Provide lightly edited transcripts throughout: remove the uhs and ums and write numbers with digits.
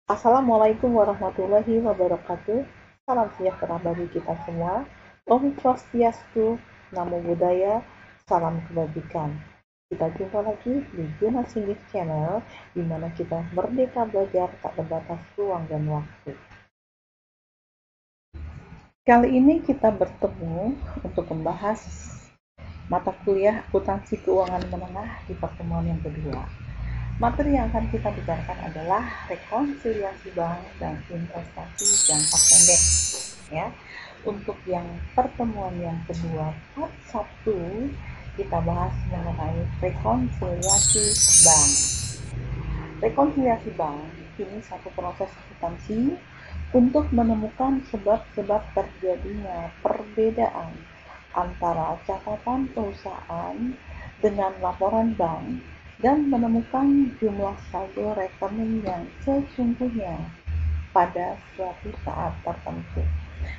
Assalamualaikum warahmatullahi wabarakatuh. Salam sejahtera bagi kita semua. Om Swastiastu, Namo Buddhaya, salam kebajikan. Kita jumpa lagi di Jurnal Singgih Channel, di mana kita merdeka belajar tak terbatas ruang dan waktu. Kali ini kita bertemu untuk membahas mata kuliah akuntansi keuangan menengah di pertemuan yang kedua. Materi yang akan kita bicarakan adalah rekonsiliasi bank dan investasi jangka pendek. Ya, untuk yang pertemuan yang kedua part 1 kita bahas mengenai rekonsiliasi bank. Rekonsiliasi bank ini satu proses akuntansi untuk menemukan sebab-sebab terjadinya perbedaan antara catatan perusahaan dengan laporan bank dan menemukan jumlah saldo rekening yang sesungguhnya pada suatu saat tertentu.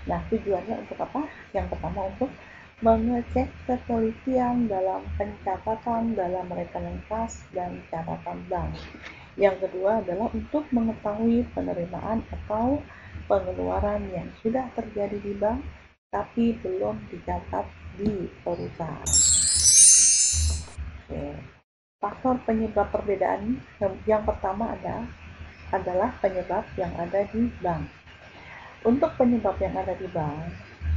Nah, tujuannya untuk apa? Yang pertama untuk mengecek ketelitian dalam pencatatan dalam rekening kas dan catatan bank. Yang kedua adalah untuk mengetahui penerimaan atau pengeluaran yang sudah terjadi di bank tapi belum dicatat di perusahaan. Oke. Faktor penyebab perbedaan yang pertama adalah penyebab yang ada di bank. Untuk penyebab yang ada di bank,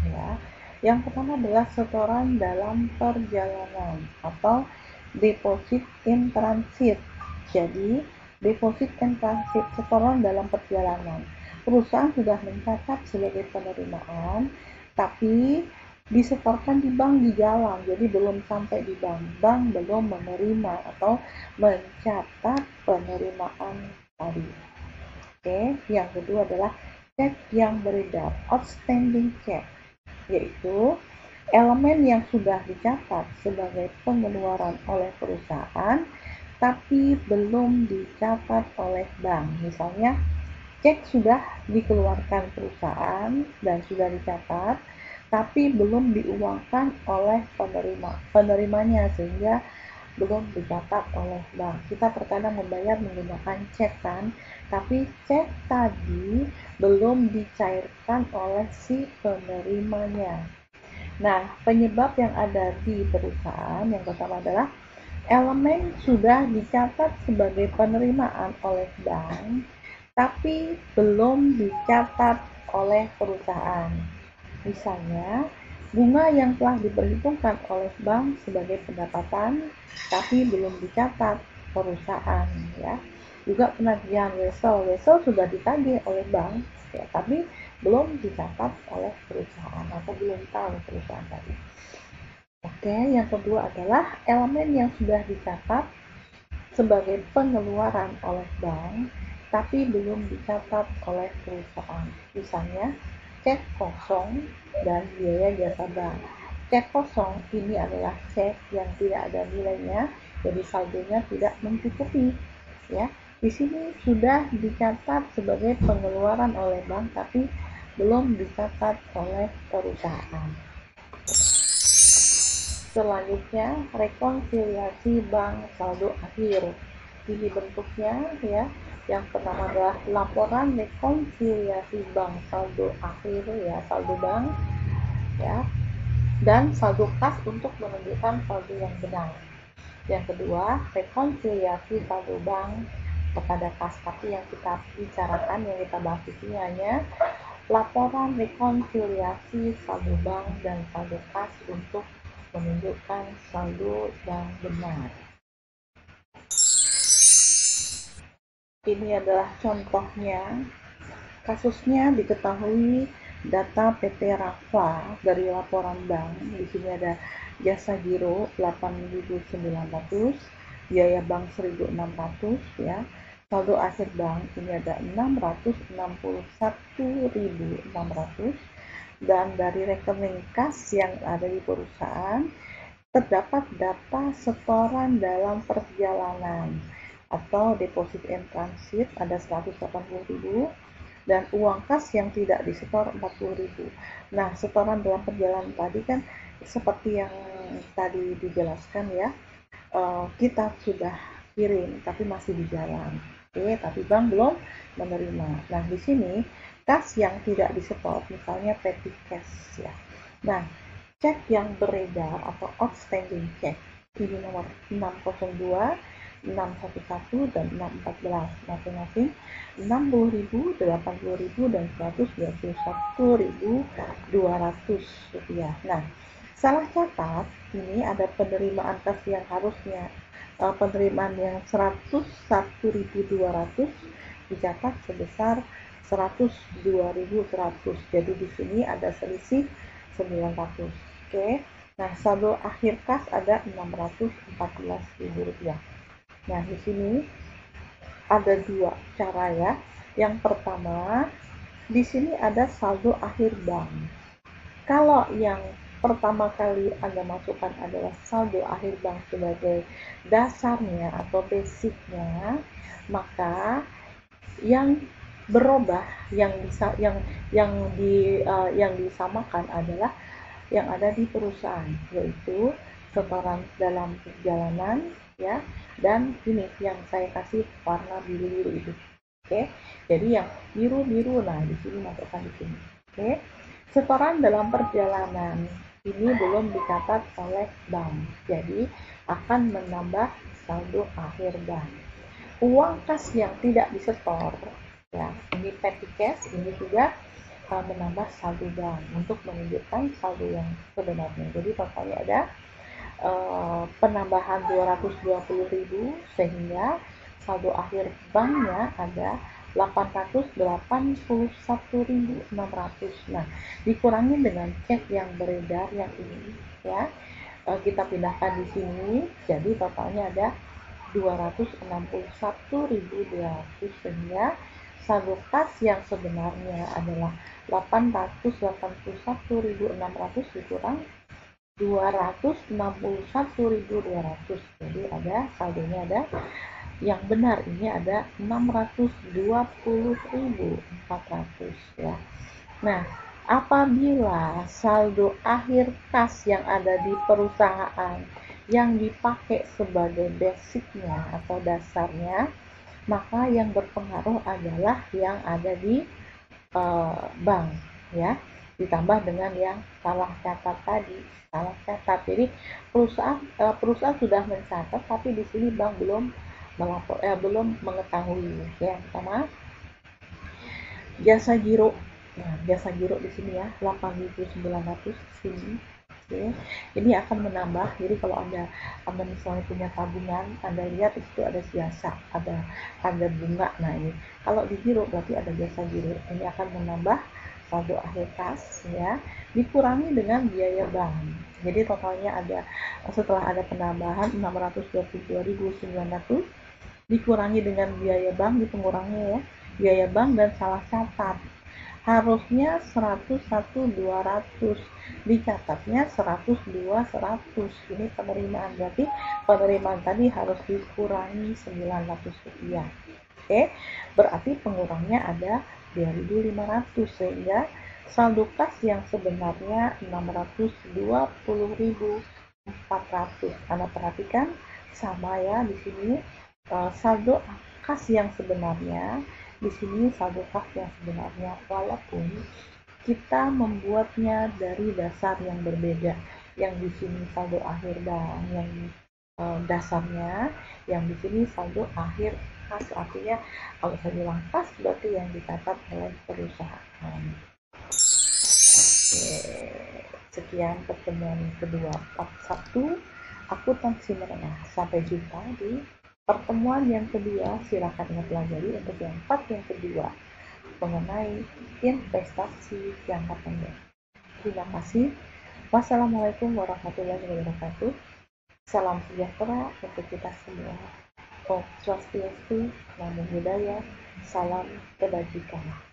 ya, yang pertama adalah setoran dalam perjalanan atau deposit in transit. Jadi, deposit in transit, setoran dalam perjalanan. Perusahaan sudah mencatat sebagai penerimaan, tapi disetorkan di bank di jalan, jadi belum sampai di bank. Bank belum menerima atau mencatat penerimaan tadi. Oke, yang kedua adalah cek yang beredar, outstanding check, yaitu elemen yang sudah dicatat sebagai pengeluaran oleh perusahaan tapi belum dicatat oleh bank. Misalnya, cek sudah dikeluarkan perusahaan dan sudah dicatat tapi belum diuangkan oleh penerimanya sehingga belum dicatat oleh bank. Kita terkadang membayar menggunakan cek kan, tapi cek tadi belum dicairkan oleh si penerimanya. Nah, penyebab yang ada di perusahaan yang pertama adalah elemen sudah dicatat sebagai penerimaan oleh bank, tapi belum dicatat oleh perusahaan. Misalnya, bunga yang telah diperhitungkan oleh bank sebagai pendapatan, tapi belum dicatat perusahaan, ya. Juga penagihan wesel sudah ditagih oleh bank, ya, tapi belum dicatat oleh perusahaan atau belum tahu perusahaan tadi. Oke, yang kedua adalah elemen yang sudah dicatat sebagai pengeluaran oleh bank, tapi belum dicatat oleh perusahaan. Misalnya, cek kosong dan biaya jasa bank. Cek kosong ini adalah cek yang tidak ada nilainya, jadi saldonya tidak mencukupi. Ya, di sini sudah dicatat sebagai pengeluaran oleh bank, tapi belum dicatat oleh perusahaan. Selanjutnya, rekonsiliasi bank saldo akhir. Ini bentuknya, ya. Yang pertama adalah laporan rekonsiliasi bank saldo akhir, ya, saldo bank, ya, dan saldo kas untuk menunjukkan saldo yang benar. Yang kedua, rekonsiliasi saldo bank kepada kas, tapi yang kita bicarakan, yang kita bahas di sini hanya laporan rekonsiliasi saldo bank dan saldo kas untuk menunjukkan saldo yang benar. Ini adalah contohnya. Kasusnya diketahui data PT Rafa dari laporan bank. Di sini ada jasa giro 8.900, biaya bank 1.600, ya. Saldo akhir bank ini ada 661.600, dan dari rekening kas yang ada di perusahaan terdapat data setoran dalam perjalanan atau deposit in transit ada 180.000 dan uang kas yang tidak disetor 40.000. Nah, setoran dalam perjalanan tadi kan seperti yang tadi dijelaskan, ya, kita kirim tapi masih di jalan. Oke, tapi bank belum menerima. Nah, di sini kas yang tidak disetor, misalnya petty cash ya. Nah, cek yang beredar atau outstanding check ini nomor 602, 611 dan 614 masing-masing 60.000, 80.000 dan 121.200 rupiah. Nah, salah catat ini ada penerimaan kas yang harusnya penerimaan yang 101.200 dicatat sebesar 102.100. Jadi di sini ada selisih 900. Oke. Nah, saldo akhir kas ada 614.000 rupiah. Nah, di sini ada dua cara ya. Yang pertama, di sini ada saldo akhir bank. Kalau yang pertama kali Anda masukkan adalah saldo akhir bank sebagai dasarnya atau basicnya, maka yang berubah yang disamakan adalah yang ada di perusahaan, yaitu setoran dalam perjalanan ya, dan ini yang saya kasih warna biru-biru itu. Oke, jadi yang biru-biru, nah di sini masukkan di sini. Oke, setoran dalam perjalanan ini belum dicatat oleh bank, jadi akan menambah saldo akhir bank. Uang kas yang tidak disetor ya, ini petty cash, ini juga menambah saldo bank untuk menunjukkan saldo yang sebenarnya. Jadi totalnya ada penambahan 220.000 sehingga saldo akhir banknya ada 881.600. Nah, dikurangi dengan cek yang beredar yang ini ya. Kita pindahkan di sini, jadi totalnya ada 261.200 sehingga saldo kas yang sebenarnya adalah 881.600 dikurang 261.200. Jadi ada saldonya ada yang benar ini ada 620.400 ya. Nah, apabila saldo akhir kas yang ada di perusahaan yang dipakai sebagai basicnya atau dasarnya, maka yang berpengaruh adalah yang ada di bank ya, ditambah dengan yang salah catat tadi, salah catat. Jadi perusahaan sudah mencatat tapi di sini bank belum belum mengetahui ya. Pertama, jasa giro. Nah, jasa giro di sini ya 8.900 sini. Oke. Ini akan menambah. Jadi kalau Anda misalnya punya tabungan, Anda lihat di situ ada jasa, ada bunga. Nah, ini kalau di giro berarti ada jasa giro. Ini akan menambah saldo akhir kas ya, dikurangi dengan biaya bank. Jadi totalnya ada, setelah ada penambahan 622.900 dikurangi dengan biaya bank, di pengurangnya ya, biaya bank dan salah catat. Harusnya 101.200, dicatatnya 102.100. Ini penerimaan, berarti penerimaan tadi harus dikurangi 900 rupiah. Oke, berarti pengurangnya ada 2.500 sehingga saldo kas yang sebenarnya 620.400. Anda perhatikan sama ya di sini, saldo kas yang sebenarnya di sini saldo kas yang sebenarnya, walaupun kita membuatnya dari dasar yang berbeda. Yang di sini saldo akhir bank yang dasarnya, yang di sini saldo akhir kas. Artinya kalau saya bilang kas berarti yang dicatat oleh perusahaan. Oke, sekian pertemuan kedua part 1 akuntansi menengah. Sampai jumpa di pertemuan yang kedua. Silakan Anda pelajari untuk yang part yang kedua mengenai investasi jangka pendek. Terima kasih. Wassalamualaikum warahmatullahi wabarakatuh. Salam sejahtera untuk kita semua. Om Swastiastu, Namo Buddhaya, salam kebajikan.